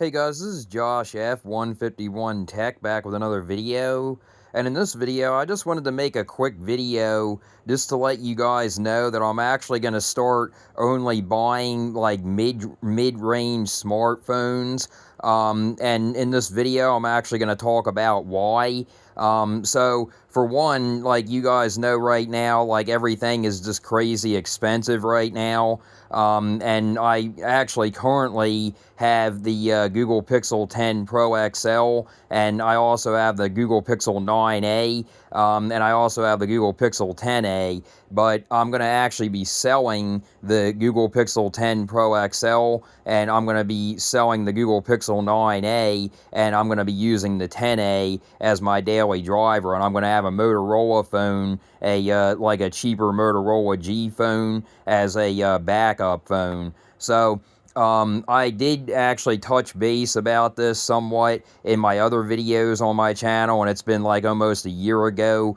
Hey guys, this is Josh F151 Tech back with another video. And in this video, I just wanted to make a quick video just to let you guys know that I'm actually going to start only buying like mid-range smartphones. And in this video, I'm actually going to talk about why. So for one, like you guys know right now, like everything is just crazy expensive right now. And I actually currently have the Google Pixel 10 Pro XL, and I also have the Google Pixel 9a, and I also have the Google Pixel 10a, but I'm going to actually be selling the Google Pixel 10 Pro XL, and I'm going to be selling the Google Pixel 9a, and I'm going to be using the 10a as my daily driver, and I'm going to have a Motorola phone, like a cheaper Motorola G phone, as a backup phone. So I did actually touch base about this somewhat in my other videos on my channel, and it's been like almost a year ago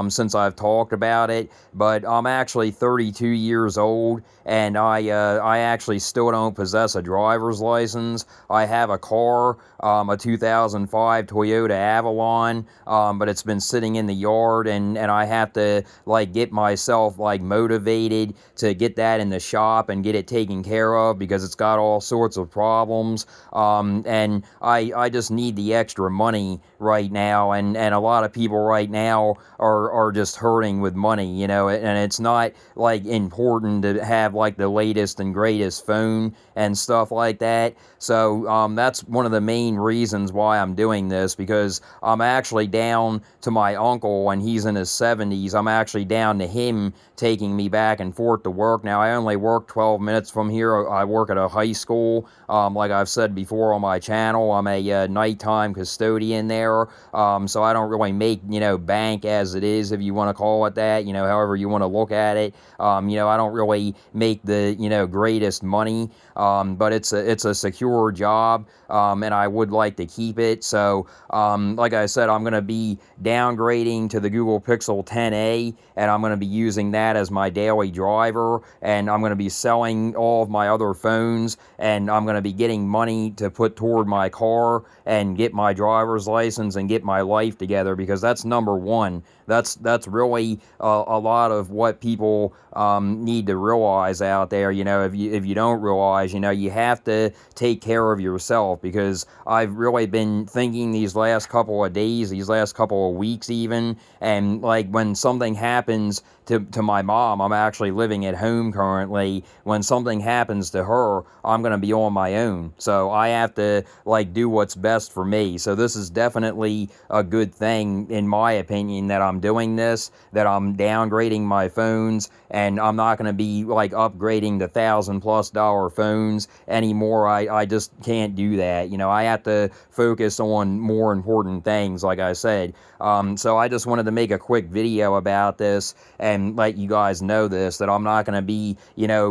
since I've talked about it. But I'm actually 32 years old, and I actually still don't possess a driver's license. I have a car, a 2005 Toyota Avalon, but it's been sitting in the yard, and I have to like get myself like motivated to get that in the shop and get it taken care of because it's got all sorts of problems. And I just need the extra money right now, and a lot of people right now are just hurting with money, you know, and it's not like important to have like the latest and greatest phone and stuff like that. So that's one of the main reasons why I'm doing this, because I'm actually down to my uncle, and he's in his 70s. I'm actually down to him taking me back and forth to work. Now, I only work 12 minutes from here. I work at a high school. Like I've said before on my channel, I'm a nighttime custodian there. So I don't really make, bank as it is, if you want to call it that, however you want to look at it. I don't really make the, greatest money, but it's a secure job, and I would like to keep it. So, like I said, I'm going to be downgrading to the Google Pixel 10a, and I'm going to be using that as my daily driver, and I'm going to be selling all of my other phones, and I'm going to be getting money to put toward my car and get my driver's license and get my life together, because that's number one. That's really a lot of what people need to realize out there. If you don't realize, you have to take care of yourself, because I've really been thinking these last couple of days, these last couple of weeks even, and like when something happens to my mom, I'm actually living at home currently. When something happens to her, I'm going to be on my own. So I have to like do what's best for me. So this is definitely a good thing, in my opinion, that I'm doing this, that I'm downgrading my phones, and I'm not going to be like upgrading to $1,000+ phones anymore. I just can't do that. I have to focus on more important things, like I said. So I just wanted to make a quick video about this and let you guys know this, that I'm not going to be,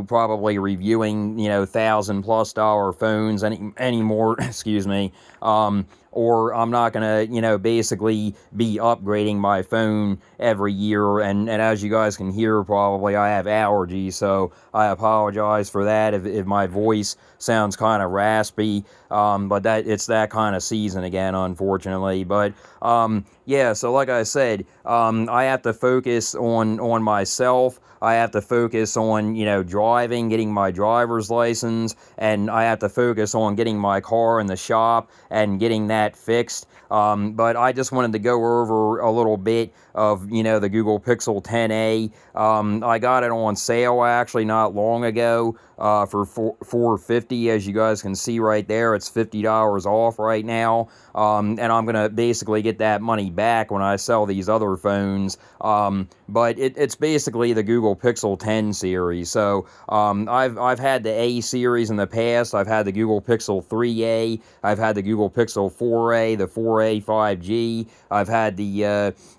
probably reviewing, $1,000+ phones anymore, excuse me. Or I'm not going to, basically be upgrading my phone every year. And as you guys can hear, probably, I have allergies, so I apologize for that if my voice sounds kind of raspy. But it's that kind of season again, unfortunately. But yeah, so like I said, I have to focus on myself. I have to focus on, driving, getting my driver's license, and I have to focus on getting my car in the shop and getting that fixed. But I just wanted to go over a little bit of, the Google Pixel 10a. I got it on sale actually not long ago for $450. As you guys can see right there, it's $50 off right now. And I'm going to basically get that money back when I sell these other phones. But it's basically the Google Pixel 10 series. So I've had the A series in the past. I've had the Google Pixel 3a. I've had the Google Pixel 4a, the 4a 5G. I've had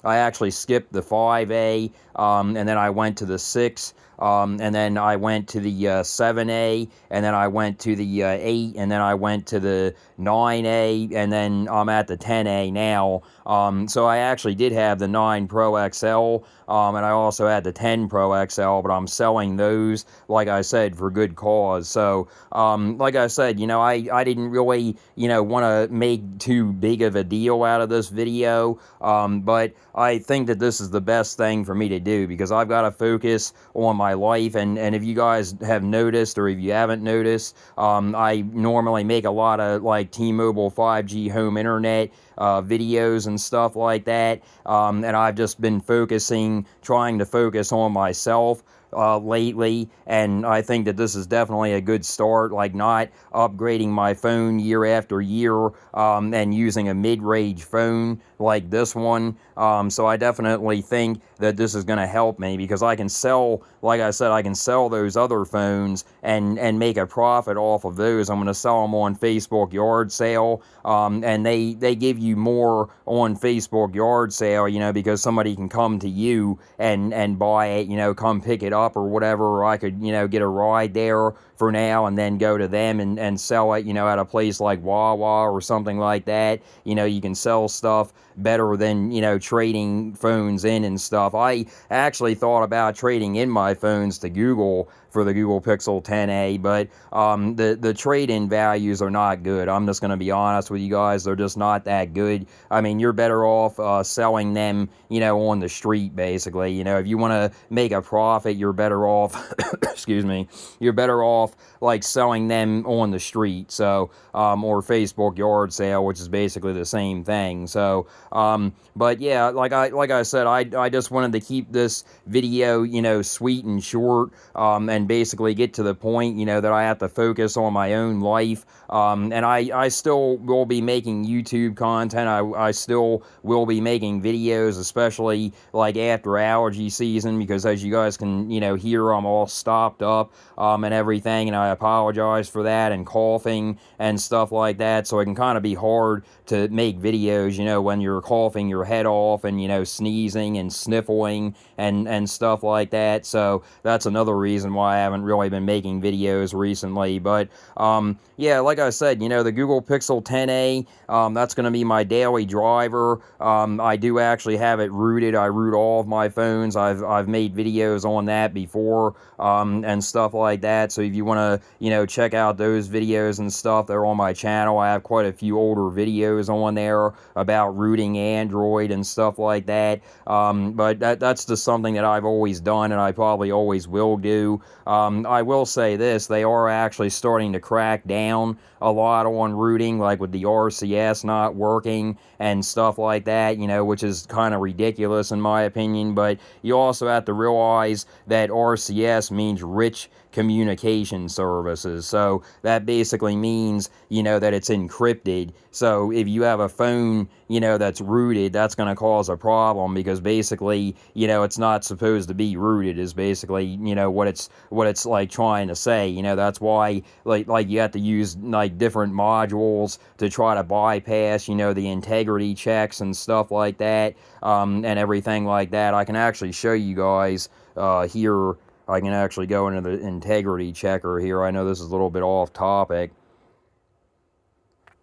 I actually skipped the 5a, and then I went to the 6. And then I went to the 7A, and then I went to the 8, and then I went to the 9A, and then I'm at the 10A now. So I actually did have the 9 Pro XL, and I also had the 10 Pro XL, but I'm selling those, like I said, for good cause. So, like I said, I didn't really, want to make too big of a deal out of this video, but I think that this is the best thing for me to do because I've got to focus on my life. And if you guys have noticed, or if you haven't noticed, I normally make a lot of like T-Mobile 5G home internet videos and stuff like that. And I've just been trying to focus on myself lately, and I think that this is definitely a good start, like not upgrading my phone year after year and using a mid-range phone like this one. So I definitely think that this is going to help me because I can sell, like I said, I can sell those other phones and make a profit off of those. I'm going to sell them on Facebook yard sale, and they give you more on Facebook yard sale, because somebody can come to you and buy it, come pick it up or whatever, or I could, get a ride there for now and then go to them and sell it, at a place like Wawa or something like that. You can sell stuff better than, trading phones in and stuff. I actually thought about trading in my phones to Google for the Google Pixel 10a, but the trade-in values are not good. I'm just going to be honest with you guys. They're just not that good. I mean, you're better off selling them, on the street, basically. If you want to make a profit, you're better off, excuse me, you're better off, like, selling them on the street, so, or Facebook yard sale, which is basically the same thing. So, but yeah, like I said, I just wanted to keep this video, sweet and short, and basically get to the point, that I have to focus on my own life. And I still will be making YouTube content. I still will be making videos, especially like after allergy season, because as you guys can, hear, I'm all stopped up, and everything, and I apologize for that, and coughing and stuff like that. So it can kind of be hard to make videos, when you're coughing your head off and, sneezing and sniffling and stuff like that. So that's another reason why I haven't really been making videos recently. But yeah, like I said, the Google Pixel 10a, that's going to be my daily driver. I do actually have it rooted. I root all of my phones. I've made videos on that before, and stuff like that. So if you want to, check out those videos and stuff, they're on my channel. I have quite a few older videos on there about rooting Android and stuff like that. But that's just something that I've always done, and I probably always will do. I will say this, they are actually starting to crack down a lot on rooting, like with the RCS not working and stuff like that, which is kind of ridiculous in my opinion. But you also have to realize that RCS means Rich Communication Services. So that basically means, that it's encrypted. So if you have a phone, that's rooted, that's going to cause a problem because basically, it's not supposed to be rooted is basically, what it's like trying to say. That's why like you have to use like different modules to try to bypass, the integrity checks and stuff like that, and everything like that. I can actually show you guys here. I can actually go into the integrity checker here. I know this is a little bit off topic,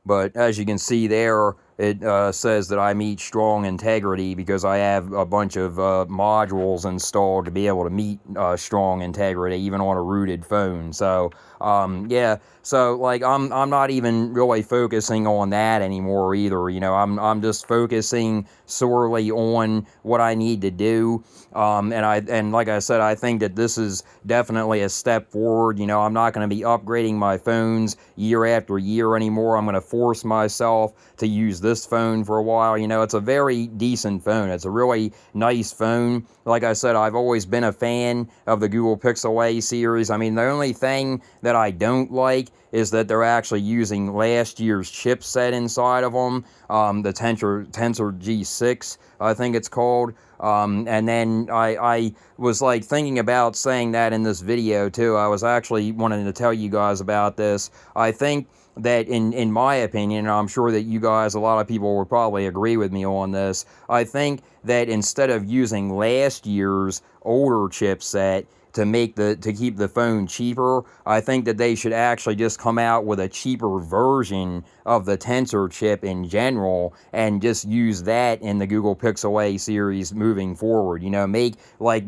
but as you can see there, it says that I meet strong integrity because I have a bunch of modules installed to be able to meet strong integrity even on a rooted phone. So yeah, so like I'm not even really focusing on that anymore either. I'm just focusing solely on what I need to do. And like I said, I think that this is definitely a step forward. I'm not going to be upgrading my phones year after year anymore. I'm going to force myself to use this phone for a while. It's a very decent phone. It's a really nice phone. Like I said, I've always been a fan of the Google Pixel A series. I mean, the only thing that I don't like is that they're actually using last year's chipset inside of them, the Tensor G6, I think it's called. And then I was like thinking about saying that in this video too. I was actually wanting to tell you guys about this. I think that in my opinion, and I'm sure that you guys, a lot of people will probably agree with me on this, I think that instead of using last year's older chipset, to keep the phone cheaper. I think that they should actually just come out with a cheaper version of the Tensor chip in general and just use that in the Google Pixel A series moving forward. You know, make like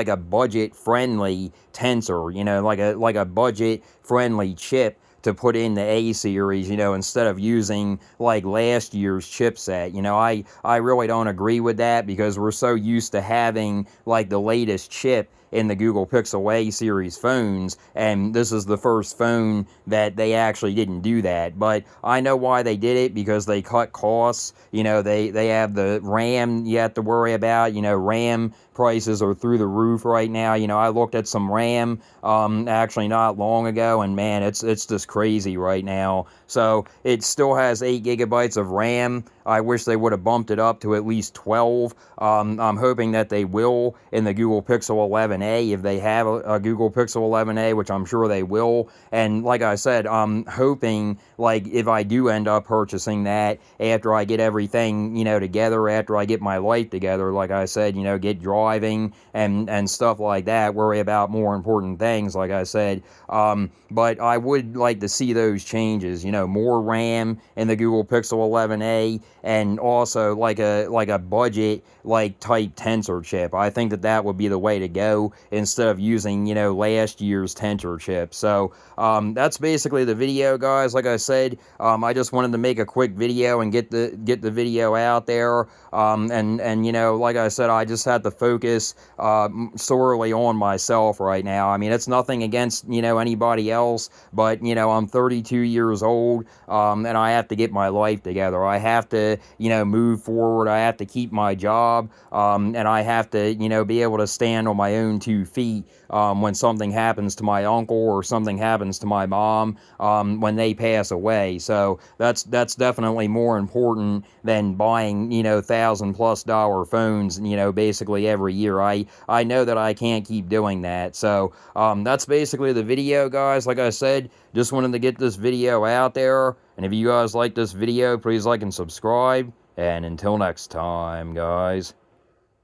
a budget friendly Tensor, you know, like a budget friendly chip to put in the A series, you know, instead of using like last year's chipset. You know, I really don't agree with that because we're so used to having like the latest chip in the Google Pixel A series phones, and this is the first phone that they actually didn't do that. But I know why they did it, because they cut costs. You know, they have the RAM you have to worry about. You know, RAM prices are through the roof right now. You know, I looked at some RAM actually not long ago, and man, it's just crazy right now. So it still has 8 gigabytes of RAM. I wish they would have bumped it up to at least 12. I'm hoping that they will in the Google Pixel 11a, if they have a Google Pixel 11a, which I'm sure they will. And like I said, I'm hoping, like, if I do end up purchasing that after I get everything, you know, together, after I get my life together, like I said, you know, get driving and stuff like that, worry about more important things, like I said. But I would like to see those changes, you know, more RAM in the Google Pixel 11a, and also like a budget like type Tensor chip. I think that that would be the way to go instead of using, you know, last year's Tensor chip. So that's basically the video, guys. Like I said, I just wanted to make a quick video and get the video out there. And you know, like I said, I just had to focus solely on myself right now. I mean, it's nothing against, you know, anybody else, but you know, I'm 32 years old, and I have to get my life together. I have to, you know, move forward. I have to keep my job, and I have to, you know, be able to stand on my own 2 feet when something happens to my uncle or something happens to my mom when they pass away. So that's definitely more important than buying, you know, $1,000+ phones, you know, basically every year. I know that I can't keep doing that. So that's basically the video, guys. Like I said, just wanted to get this video out there. And if you guys like this video, please like and subscribe. And until next time, guys.